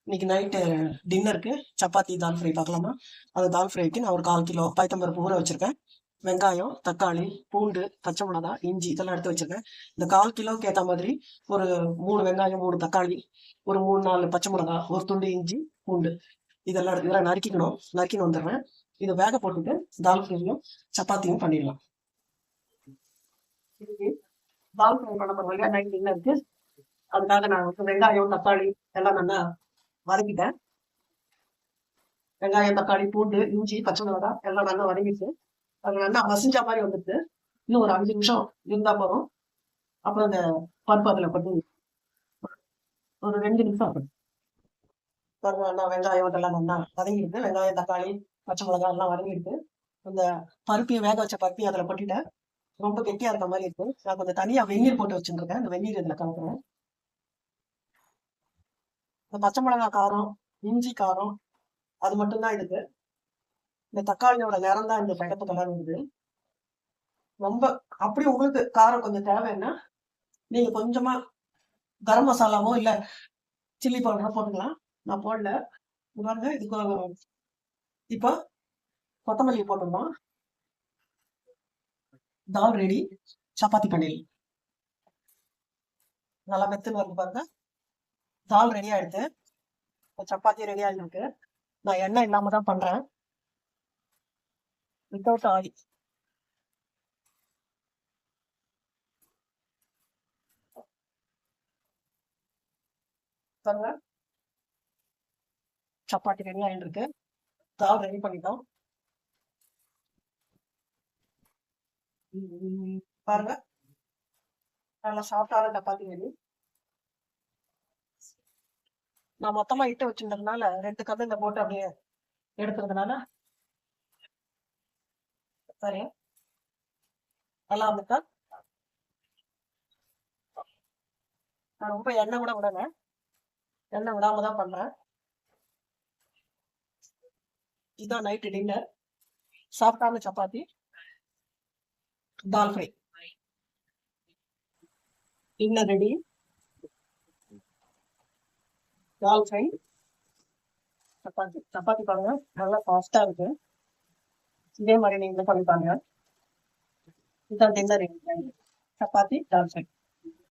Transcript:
இன்னைக்கு நைட்டு டின்னருக்கு சப்பாத்தி தால் ஃப்ரை பார்க்கலாமா? அந்த தால் ஃப்ரைக்கு நான் ஒரு 1/4 கிலோ பயத்தம்பருப்பு ஊற வச்சிருக்கேன். வெங்காயம், தக்காளி, பூண்டு, பச்சை மிளகா, இஞ்சி இதெல்லாம் எடுத்து வச்சிருக்கேன். இந்த 1/4 கிலோவுக்கு ஏற்ற மாதிரி ஒரு 3 வெங்காயம், 3 தக்காளி, ஒரு 3, 4 பச்சை மிளகா, ஒரு துண்டு இஞ்சி, பூண்டு இதெல்லாம் நறுக்கின்னு வந்துடுறேன். இதை வேக போட்டுட்டு தால் ஃப்ரையும் சப்பாத்தியும் பண்ணிடலாம். இன்னைக்கு தால் ஃப்ரை பண்ண போறவங்க நைட் டின்னருக்கு அதுக்காக நான் வெங்காயம், தக்காளி எல்லாம் நல்லா வதக்கிட்டேன். வெங்காயம், தக்காளி, பூண்டு, இஞ்சி, பச்சை மிளகாய் எல்லாம் நல்லா வதங்கிட்டு அது நல்லா மசிஞ்சா மாதிரி வந்துட்டு இன்னும் ஒரு 5 நிமிஷம் இருந்தா போதும். அப்புறம் அந்த பருப்பு அதில் போட்டு ஒரு 2 நிமிஷம் ஆகும். பாருங்க நல்லா வெங்காயம் இதெல்லாம் நல்லா வதங்கிடுது. வெங்காயம், தக்காளி, பச்சை மிளகாய் எல்லாம் வதங்கிடுது. அந்த பருப்பையும் வேக வச்ச பருப்பையும் அதில் கொட்டிட்டேன். ரொம்ப கெட்டியா இருக்க மாதிரி இருக்கு. நான் கொஞ்சம் தனியா வெந்நீர் போட்டு வச்சுருக்கேன். அந்த வெந்நீர் இதில் கலக்குறேன். இந்த பச்சை மிளகாய் காரம், இஞ்சி காரம் அது மட்டும்தான் இருக்கு. இந்த தக்காளியோட நிறம் தான் இந்த பக்கத்து கலர் வருது. ரொம்ப அப்படி உங்களுக்கு காரம் கொஞ்சம் தேவைன்னா நீங்க கொஞ்சமா கரம் மசாலாவோ இல்ல சில்லி பவுடரோ போட்டுக்கலாம். நான் போடல. பாருங்க இதுக்கு இப்போ கொத்தமல்லி போட்டுடலாம். தால் ரெடி. சப்பாத்தி பண்ணிடலாம். நல்லா மெத்துன்னு வருது பாருங்க. தால் ரெடி ஆயிடுது. சப்பாத்தி ரெடி ஆயிருக்கு. நான் எண்ணெய் இல்லாம தான் பண்றேன். Without oil. பாருங்க சப்பாத்தி ரெடி ஆயிட்டு இருக்கு. தால் ரெடி பண்ணிட்டோம். பாருங்க நல்லா சாஃப்டான சப்பாத்தி ரெடி. நான் மொத்தமா இட்டு வச்சிருந்ததுனால 2 கல்லுல போட்டு அப்படியே எடுக்கிறதுனால சரி நல்லா வந்துட்டா. நான் ரொம்ப எண்ணெய் கூட விடல. எண்ணெய் விடாம தான் பண்றேன். இதுதான் நைட்டு டின்னர். சாஃப்டான சப்பாத்தி தால் ஃப்ரை. Dinner ready. தால் ஃப்ரை சப்பாத்தி. சப்பாத்தி பாருங்க நல்லா சாஃப்டா இருக்கு. இதே மாதிரி நீங்களும் பண்ணி பாருங்க. இதுதான் டின்னர் ரெடி. சப்பாத்தி தால் ஃப்ரை.